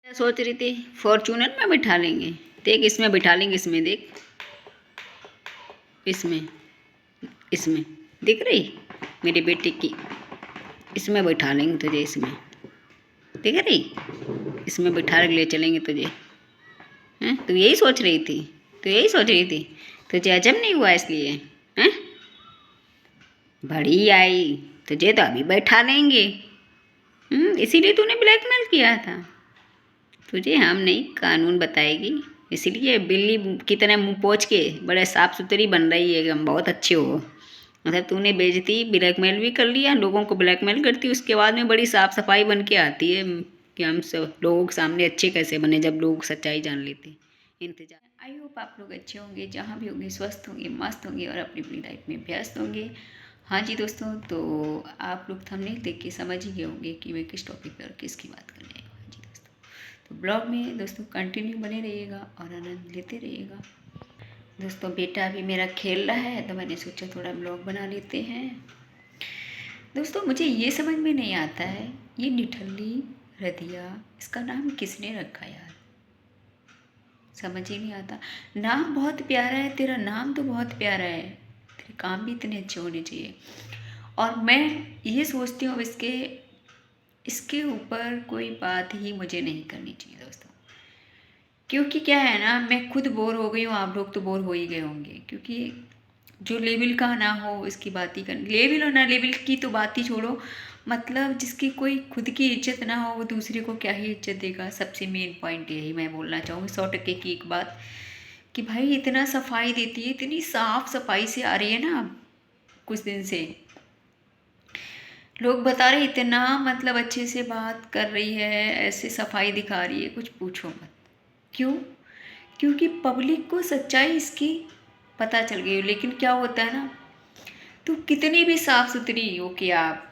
क्या सोच रही थी? फॉर्च्यूनर में बिठा लेंगे। देख, इसमें बिठा लेंगे। इसमें देख, इसमें इसमें दिख रही मेरी बेटी की? इसमें बिठा लेंगे तुझे। इसमें दिख रही? इसमें बिठा के ले चलेंगे तुझे। हैं? तू यही सोच रही थी? तू यही सोच रही थी? तुझे हजम नहीं हुआ इसलिए? हैं? बड़ी आई, तुझे तो अभी बैठा लेंगे। इसीलिए तूने ब्लैकमेल किया था। तुझे हम नहीं, कानून बताएगी। इसीलिए बिल्ली की तरह मुंह पोंछ के बड़े साफ सुथरी बन रही है कि हम बहुत अच्छे हो। मतलब तूने बेइज्जती, ब्लैकमेल भी कर लिया, लोगों को ब्लैकमेल करती, उसके बाद में बड़ी साफ सफाई बन के आती है कि हम सब लोगों के सामने अच्छे कैसे बने जब लोग सच्चाई जान लेते। इंतजार। आई होप आप लोग अच्छे होंगे, जहाँ भी होंगे स्वस्थ होंगे, मस्त होंगे और अपनी अपनी लाइफ में व्यस्त होंगे। हाँ जी दोस्तों, तो आप लोग थंबनेल देख के समझ ही गए होंगे कि मैं किस टॉपिक पर और किसकी बात करने आई हूँ। हाँ जी दोस्तों, तो ब्लॉग में दोस्तों कंटिन्यू बने रहिएगा और आनंद लेते रहिएगा। दोस्तों बेटा अभी मेरा खेल रहा है तो मैंने सोचा थोड़ा ब्लॉग बना लेते हैं। दोस्तों मुझे ये समझ में नहीं आता है, ये निठल्ली रदिया इसका नाम किसने रखा यार? समझ ही नहीं आता। नाम बहुत प्यारा है, तेरा नाम तो बहुत प्यारा है, तेरे काम भी इतने अच्छे होने चाहिए। और मैं ये सोचती हूँ इसके इसके ऊपर कोई बात ही मुझे नहीं करनी चाहिए दोस्तों। क्योंकि क्या है ना, मैं खुद बोर हो गई हूँ, आप लोग तो बोर हो ही गए होंगे। क्योंकि जो लेवल का ना हो इसकी बात ही कर, लेवल और ना लेवल की तो बात ही छोड़ो। मतलब जिसकी कोई खुद की इज्जत ना हो वो दूसरे को क्या ही इज्जत देगा। सबसे मेन पॉइंट यही मैं बोलना चाहूँगी, 100% की एक बात कि भाई इतना सफाई देती है, इतनी साफ सफाई से आ रही है ना कुछ दिन से, लोग बता रहे इतना मतलब अच्छे से बात कर रही है, ऐसे सफाई दिखा रही है, कुछ पूछो मत। क्यों? क्योंकि पब्लिक को सच्चाई इसकी पता चल गई। लेकिन क्या होता है ना, तो कितनी भी साफ सुथरी हो कि आप,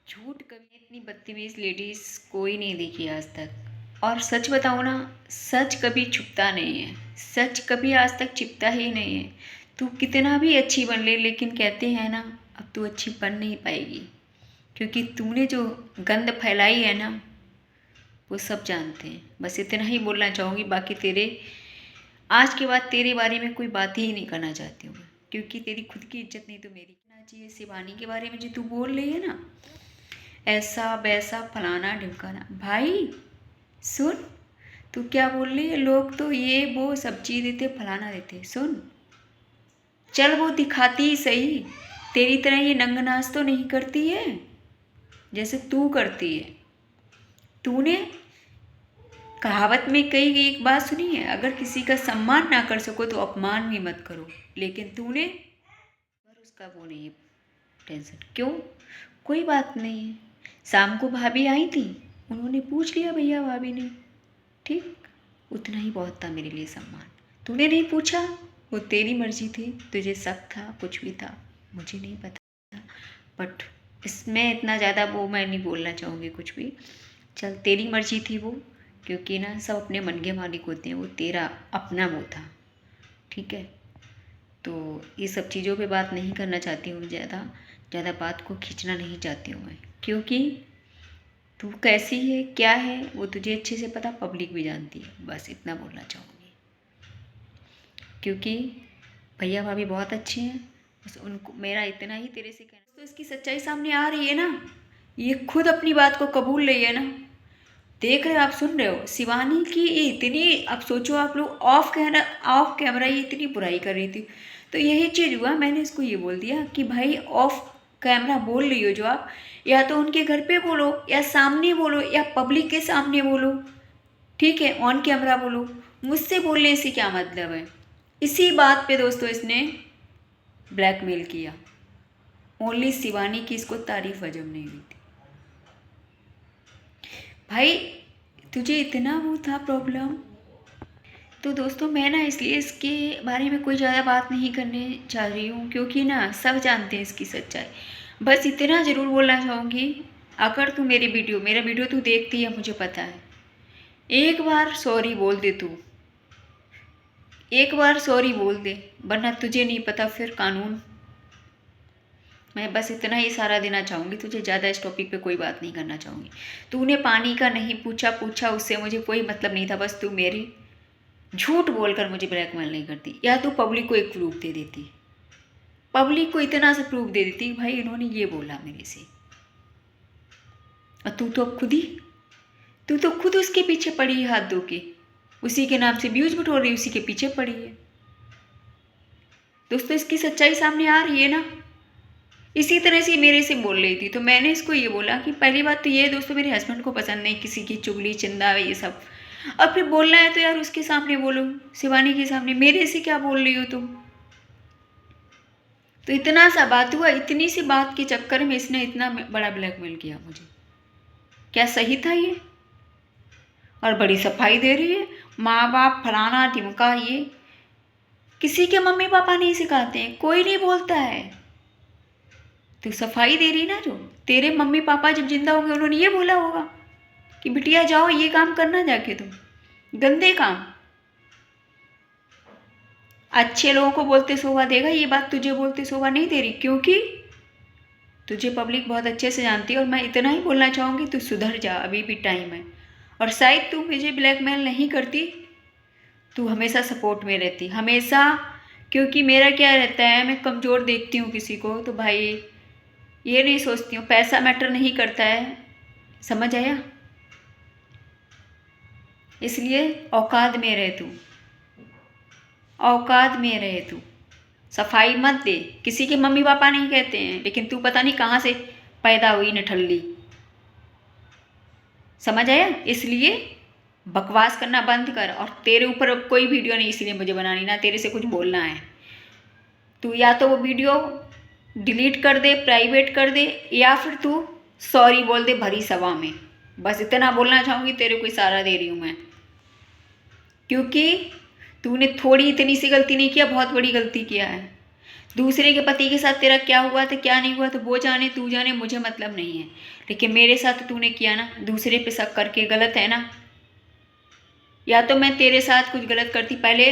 झूठ कभी इतनी बदतमीज लेडीज कोई नहीं देखी आज तक। और सच बताऊँ ना, सच कभी छुपता नहीं है, सच कभी आज तक छिपता ही नहीं है। तू कितना भी अच्छी बन ले, लेकिन कहते हैं ना, अब तू अच्छी बन नहीं पाएगी। क्योंकि तूने जो गंद फैलाई है ना, वो सब जानते हैं। बस इतना ही बोलना चाहूँगी, बाकी तेरे आज के बाद तेरे बारे में कोई बात ही नहीं करना चाहती हूँ मैं। क्योंकि तेरी खुद की इज्जत नहीं तो मेरी ना चाहिए। शिवानी के बारे में जो तू बोल रही है ना, ऐसा वैसा फलाना ढिमकाना, भाई सुन, तू क्या बोल रही है? लोग तो ये वो सब चीज़ देते, फलाना देते। सुन, चल वो दिखाती ही सही, तेरी तरह ये नंग नाच तो नहीं करती है जैसे तू करती है। तूने कहावत में कही गई एक बात सुनी है, अगर किसी का सम्मान ना कर सको तो अपमान भी मत करो। लेकिन तूने पर उसका वो नहीं है टेंशन। क्यों? कोई बात नहीं है। शाम को भाभी आई थी, उन्होंने पूछ लिया भैया भाभी ने, ठीक, उतना ही बहुत था मेरे लिए सम्मान। तूने नहीं पूछा, वो तेरी मर्जी थी, तुझे शक था, कुछ भी था, मुझे नहीं पता। बट इसमें इतना ज़्यादा वो मैं नहीं बोलना चाहूँगी कुछ भी। चल तेरी मर्जी थी वो, क्योंकि ना सब अपने मन के मालिक होते हैं, वो तेरा अपना वो था, ठीक है। तो ये सब चीज़ों पे बात नहीं करना चाहती हूँ, ज़्यादा ज़्यादा बात को खींचना नहीं चाहती हूँ मैं। क्योंकि तू कैसी है क्या है वो तुझे अच्छे से पता, पब्लिक भी जानती है। बस इतना बोलना चाहूँगी। क्योंकि भैया भाभी बहुत अच्छे हैं, बस उनको मेरा इतना ही तेरे से कहना। तो इसकी सच्चाई सामने आ रही है ना, ये खुद अपनी बात को कबूल रही है ना। देख रहे हो, आप सुन रहे हो, शिवानी की ये इतनी, अब सोचो आप लोग, ऑफ कैमरा ये इतनी बुराई कर रही थी। तो यही चीज़ हुआ, मैंने इसको ये बोल दिया कि भाई ऑफ कैमरा बोल रही हो जो आप, या तो उनके घर पे बोलो, या सामने बोलो, या पब्लिक के सामने बोलो, ठीक है, ऑन कैमरा बोलो। मुझसे बोलने से क्या मतलब है? इसी बात पे दोस्तों इसने ब्लैकमेल किया। ओनली शिवानी की इसको तारीफ हजम नहीं हुई थी। भाई तुझे इतना वो था प्रॉब्लम। तो दोस्तों मैं ना इसलिए इसके बारे में कोई ज़्यादा बात नहीं करने चाह रही हूँ, क्योंकि ना सब जानते हैं इसकी सच्चाई। बस इतना ज़रूर बोलना चाहूँगी, अगर तू मेरा वीडियो तू देखती है, मुझे पता है, एक बार सॉरी बोल दे तू, एक बार सॉरी बोल दे, वरना तुझे नहीं पता फिर कानून मैं बस इतना ही इशारा देना चाहूँगी तुझे, ज़्यादा इस टॉपिक पे कोई बात नहीं करना चाहूँगी। तूने पानी का नहीं पूछा, उससे मुझे कोई मतलब नहीं था। बस तू मेरी झूठ बोलकर मुझे ब्लैकमेल नहीं करती, या तू पब्लिक को एक प्रूफ दे देती, पब्लिक को इतना सा प्रूफ दे देती भाई इन्होंने ये बोला मेरे से। और तू तो खुद उसके पीछे पड़ी है हाथ धो के, उसी के नाम से व्यूज बटोर रही, उसी के पीछे पड़ी है। दोस्तों इसकी सच्चाई सामने आ रही है ना। इसी तरह से मेरे से बोल रही थी, तो मैंने इसको ये बोला कि पहली बात तो ये दोस्तों मेरे हस्बैंड को पसंद नहीं किसी की चुगली चिंदा ये सब। अब फिर बोलना है तो यार उसके सामने बोलो, शिवानी के सामने, मेरे से क्या बोल रही हो तुम। तो इतना सा बात हुआ, इतनी सी बात के चक्कर में इसने इतना बड़ा ब्लैकमेल किया मुझे। क्या सही था ये? और बड़ी सफाई दे रही है, माँ बाप फलाना ढिमका, ये किसी के मम्मी पापा नहीं सिखाते हैं, कोई नहीं बोलता है। तो सफाई दे रही ना, जो तेरे मम्मी पापा जब जिंदा होंगे उन्होंने ये बोला होगा कि बिटिया जाओ ये काम करना जाके, तुम गंदे काम। अच्छे लोगों को बोलते शोभा देगा, ये बात तुझे बोलते शोभा नहीं दे रही, क्योंकि तुझे पब्लिक बहुत अच्छे से जानती है। और मैं इतना ही बोलना चाहूँगी, तू सुधर जा, अभी भी टाइम है। और शायद तू मुझे ब्लैकमेल नहीं करती, तू हमेशा सपोर्ट में रहती, हमेशा। क्योंकि मेरा क्या रहता है, मैं कमज़ोर देखती हूँ किसी को तो भाई ये नहीं सोचती हूँ, पैसा मैटर नहीं करता है, समझ आया। इसलिए औकात में रहे तू, औकात में रहे तू, सफाई मत दे। किसी के मम्मी पापा नहीं कहते हैं, लेकिन तू पता नहीं कहाँ से पैदा हुई नठल्ली, समझ आया। इसलिए बकवास करना बंद कर। और तेरे ऊपर अब कोई वीडियो नहीं इसलिए मुझे बनानी, ना तेरे से कुछ बोलना है। तू या तो वो वीडियो डिलीट कर दे, प्राइवेट कर दे, या फिर तू सॉरी बोल दे भरी सभा में। बस इतना बोलना चाहूँगी, तेरे को इशारा दे रही हूँ मैं। क्योंकि तूने थोड़ी इतनी सी गलती नहीं किया, बहुत बड़ी गलती किया है। दूसरे के पति के साथ तेरा क्या हुआ था क्या नहीं हुआ तो वो जाने, तू जाने, मुझे मतलब नहीं है। लेकिन मेरे साथ तूने किया ना, दूसरे पे शक करके, गलत है ना। या तो मैं तेरे साथ कुछ गलत करती, पहले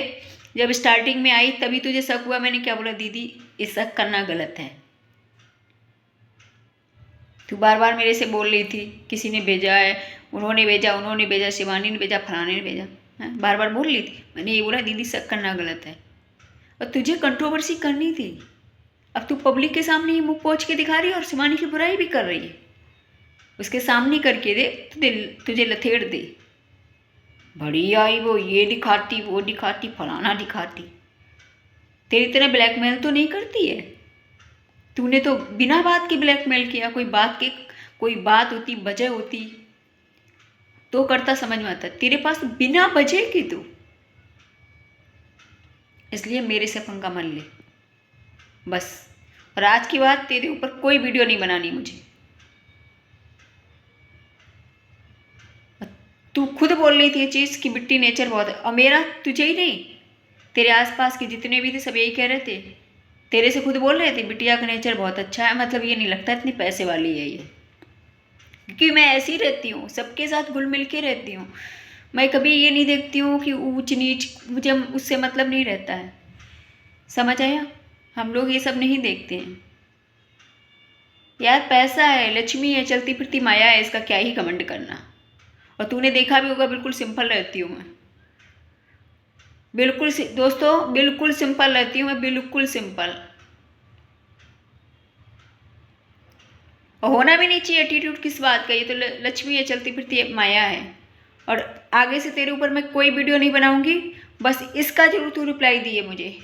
जब स्टार्टिंग में आई तभी तुझे शक हुआ, मैंने क्या बोला, दीदी ये शक करना गलत है। तू बार बार मेरे से बोल रही थी किसी ने भेजा है, उन्होंने भेजा, शिवानी ने भेजा, फलाने ने भेजा, बार बार बोल रही थी। मैंने ये बोला दीदी शक करना गलत है। और तुझे कंट्रोवर्सी करनी थी, अब तू पब्लिक के सामने ही मुँह पोंछ के दिखा रही है और शिवानी की बुराई भी कर रही है। उसके सामने करके दे, तुझे लथेड़ दे, बड़ी आई वो ये दिखाती, वो दिखाती, फलाना दिखाती। तेरी तरह ब्लैकमेल तो नहीं करती है, तूने तो बिना बात के ब्लैकमेल किया। कोई बात होती, वजह होती तो करता, समझ में आता। तेरे पास बिना वजह की तू, इसलिए मेरे से पंगा मत ले बस। और आज की बात, तेरे ऊपर कोई वीडियो नहीं बनानी मुझे। तू खुद बोल रही थी ये चीज़ कि बिट्टी नेचर बहुत है, और मेरा तुझे ही नहीं, तेरे आसपास के जितने भी थे सब यही कह रहे थे, तेरे से खुद बोल रहे थे बिटिया का नेचर बहुत अच्छा है। मतलब ये नहीं लगता इतनी पैसे वाली है ये, क्योंकि मैं ऐसी रहती हूँ, सबके साथ घुल मिल के रहती हूँ। मैं कभी ये नहीं देखती हूँ कि ऊंच नीच, मुझे उससे मतलब नहीं रहता है, समझ आया। हम लोग ये सब नहीं देखते हैं यार। पैसा है, लक्ष्मी है, चलती फिरती माया है, इसका क्या ही कमेंट करना। और तूने देखा भी होगा, बिल्कुल सिंपल रहती हूँ मैं, बिल्कुल दोस्तों बिल्कुल सिंपल रहती हूँ मैं, बिल्कुल सिंपल। और होना भी नहीं चाहिए एटीट्यूड किस बात का, ये तो लक्ष्मी है, चलती फिरती माया है। और आगे से तेरे ऊपर मैं कोई वीडियो नहीं बनाऊंगी, बस इसका जरूर तू रिप्लाई दिए मुझे।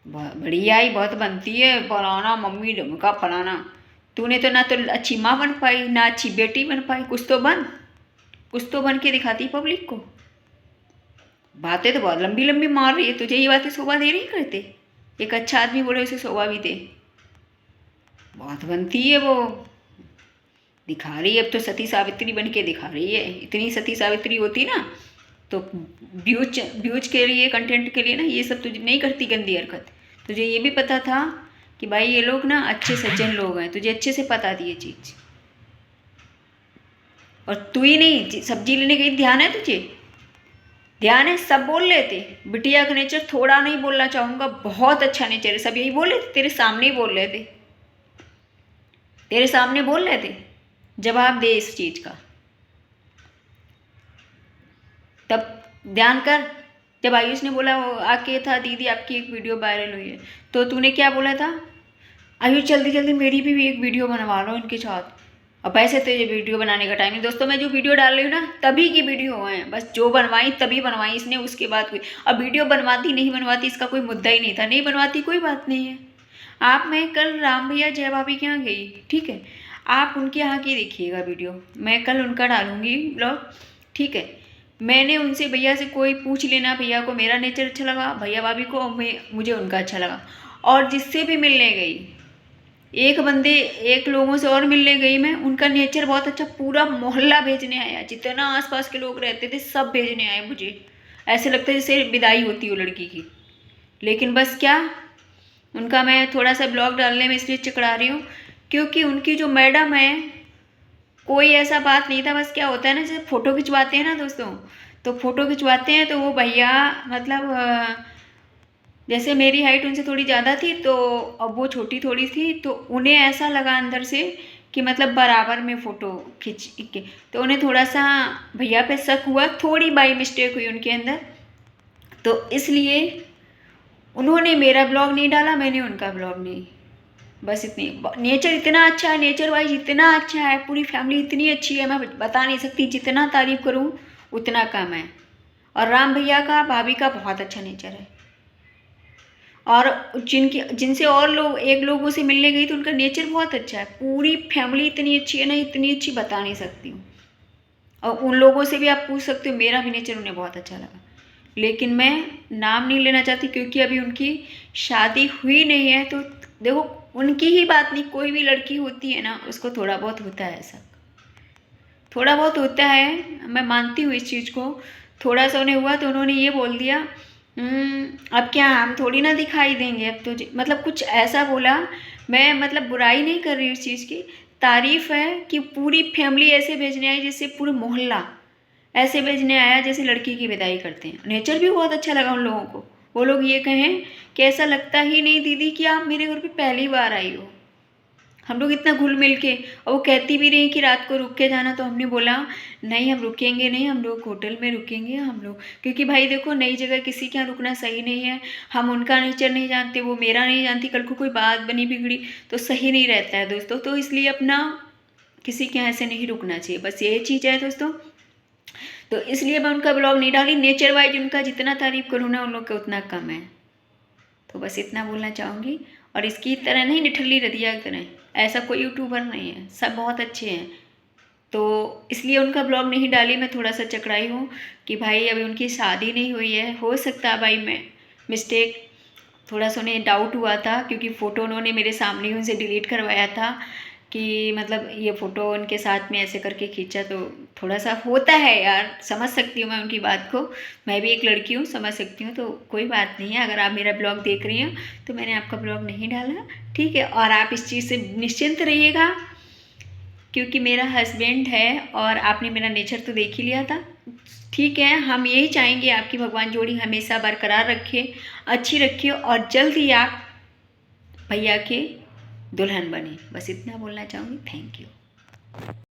बड़ी आई बहुत बनती है, फलाना मम्मी ढमका फलाना। तूने तो ना तो अच्छी माँ बन पाई, ना अच्छी बेटी बन पाई। कुछ तो बन के दिखाती पब्लिक को। बातें तो बहुत लंबी लंबी मार रही है, तुझे ये बातें शोभा दे रही करते। एक अच्छा आदमी बोले उसे शोभा भी दे, बहुत बनती है वो, दिखा रही है। अब तो सती सावित्री बन के दिखा रही है। इतनी सती सावित्री होती ना तो व्यूज के लिए, कंटेंट के लिए ना ये सब तुझे नहीं करती गंदी हरकत। तुझे ये भी पता था कि भाई ये लोग ना अच्छे सज्जन लोग हैं, तुझे अच्छे से पता थी ये चीज़। और तू ही नहीं, सब्जी लेने गई, ध्यान है तुझे, ध्यान है, सब बोल रहे थे बिटिया का नेचर थोड़ा नहीं बोलना चाहूँगा, बहुत अच्छा नेचर है, सब यही बोल रहे थे, तेरे सामने ही बोल रहे थे, तेरे सामने बोल रहे थे, जवाब दे इस चीज़ का। तब ध्यान कर, जब आयुष ने बोला वो आके था दीदी आपकी एक वीडियो वायरल हुई है, तो तूने क्या बोला था, आयुष जल्दी जल्दी मेरी भी एक वीडियो बनवा लो इनके साथ। अब ऐसे तो ये वीडियो बनाने का टाइम नहीं दोस्तों, मैं जो वीडियो डाल रही हूँ ना तभी की वीडियो है, बस जो बनवाई तभी बनवाई इसने, उसके बाद कोई अब वीडियो बनवाती नहीं बनवाती इसका कोई मुद्दा ही नहीं था, नहीं बनवाती कोई बात नहीं है। आप, मैं कल राम भैया जय भाभी के यहाँ गई, ठीक है, आप उनके यहाँ की देखिएगा वीडियो, मैं कल उनका डालूंगी ब्लॉग, ठीक है। मैंने उनसे भैया से कोई पूछ लेना, भैया को मेरा नेचर अच्छा लगा, भैया भाभी को मुझे उनका अच्छा लगा, और जिससे भी मिलने गई एक लोगों से और मिलने गई मैं, उनका नेचर बहुत अच्छा, पूरा मोहल्ला भेजने आया, जितना आसपास के लोग रहते थे सब भेजने आए मुझे, ऐसे लगता है जैसे विदाई होती हो लड़की की। लेकिन बस क्या, उनका मैं थोड़ा सा ब्लॉग डालने में इसलिए चकरा रही हूँ क्योंकि उनकी जो मैडम है, कोई ऐसा बात नहीं था, बस क्या होता है ना जैसे फ़ोटो खिंचवाते हैं ना दोस्तों, तो फ़ोटो खिंचवाते हैं तो वो भैया मतलब जैसे मेरी हाइट उनसे थोड़ी ज़्यादा थी, तो अब वो छोटी थोड़ी थी, तो उन्हें ऐसा लगा अंदर से कि मतलब बराबर में फ़ोटो खींच के, तो उन्हें थोड़ा सा भैया पे शक हुआ, थोड़ी बाई मिस्टेक हुई उनके अंदर, तो इसलिए उन्होंने मेरा ब्लॉग नहीं डाला, मैंने उनका ब्लॉग नहीं, बस इतनी। नेचर इतना अच्छा है, नेचर वाइज इतना अच्छा है, पूरी फैमिली इतनी अच्छी है, मैं बता नहीं सकती, जितना तारीफ़ करूँ उतना कम है। और राम भैया का, भाभी का बहुत अच्छा नेचर है, और जिनसे और लोग एक लोगों से मिलने गई तो उनका नेचर बहुत अच्छा है, पूरी फैमिली इतनी अच्छी है ना, इतनी अच्छी बता नहीं सकती हूँ। और उन लोगों से भी आप पूछ सकते हो, मेरा भी नेचर उन्हें बहुत अच्छा लगा, लेकिन मैं नाम नहीं लेना चाहती क्योंकि अभी उनकी शादी हुई नहीं है। तो देखो, उनकी ही बात नहीं, कोई भी लड़की होती है ना उसको थोड़ा बहुत होता है ऐसा, थोड़ा बहुत होता है, मैं मानती हूँ इस चीज़ को। थोड़ा सा उन्हें हुआ तो उन्होंने ये बोल दिया, अब क्या हम थोड़ी ना दिखाई देंगे अब तो मतलब कुछ ऐसा बोला। मैं मतलब बुराई नहीं कर रही उस चीज़ की, तारीफ़ है कि पूरी फैमिली ऐसे भेजने आई जैसे पूरा मोहल्ला ऐसे भेजने आया जैसे लड़की की विदाई करते हैं। नेचर भी बहुत अच्छा लगा उन लोगों को, वो लोग ये कहें कि ऐसा लगता ही नहीं दीदी कि आप मेरे घर पे पहली बार आई हो, हम लोग इतना घुल मिल के। और वो कहती भी रही कि रात को रुक के जाना, तो हमने बोला नहीं हम रुकेंगे नहीं, हम लोग होटल में रुकेंगे हम लोग, क्योंकि भाई देखो नई जगह किसी के यहाँ रुकना सही नहीं है, हम उनका नेचर नहीं जानते, वो मेरा नहीं जानती, कल को कोई बात बनी बिगड़ी तो सही नहीं रहता है दोस्तों, तो इसलिए अपना किसी के यहाँ ऐसे नहीं रुकना चाहिए, बस यही चीज़ है दोस्तों। तो इसलिए मैं उनका ब्लॉग नहीं डाली, नेचर वाइज उनका जितना तारीफ़ करूँ ना उन लोग का उतना कम है, तो बस इतना बोलना चाहूँगी। और इसकी तरह नहीं, निठल्ली रदिया की तरह ऐसा कोई यूट्यूबर नहीं है, सब बहुत अच्छे हैं, तो इसलिए उनका ब्लॉग नहीं डाली। मैं थोड़ा सा चकराई हूँ कि भाई अभी उनकी शादी नहीं हुई है, हो सकता है भाई मैं मिस्टेक, थोड़ा सा उन्हें डाउट हुआ था क्योंकि फ़ोटो उन्होंने मेरे सामने ही उनसे डिलीट करवाया था कि मतलब ये फ़ोटो उनके साथ में ऐसे करके खींचा, तो थोड़ा सा होता है यार, समझ सकती हूँ मैं उनकी बात को, मैं भी एक लड़की हूँ, समझ सकती हूँ, तो कोई बात नहीं है। अगर आप मेरा ब्लॉग देख रही हैं तो मैंने आपका ब्लॉग नहीं डाला, ठीक है, और आप इस चीज़ से निश्चिंत रहिएगा क्योंकि मेरा हस्बैंड है और आपने मेरा नेचर तो देख ही लिया था, ठीक है। हम यही चाहेंगे आपकी भगवान जोड़ी हमेशा बरकरार रखे, अच्छी रखे, और जल्द ही आप भैया के दुल्हन बने, बस इतना बोलना चाहूँगी। Thank you.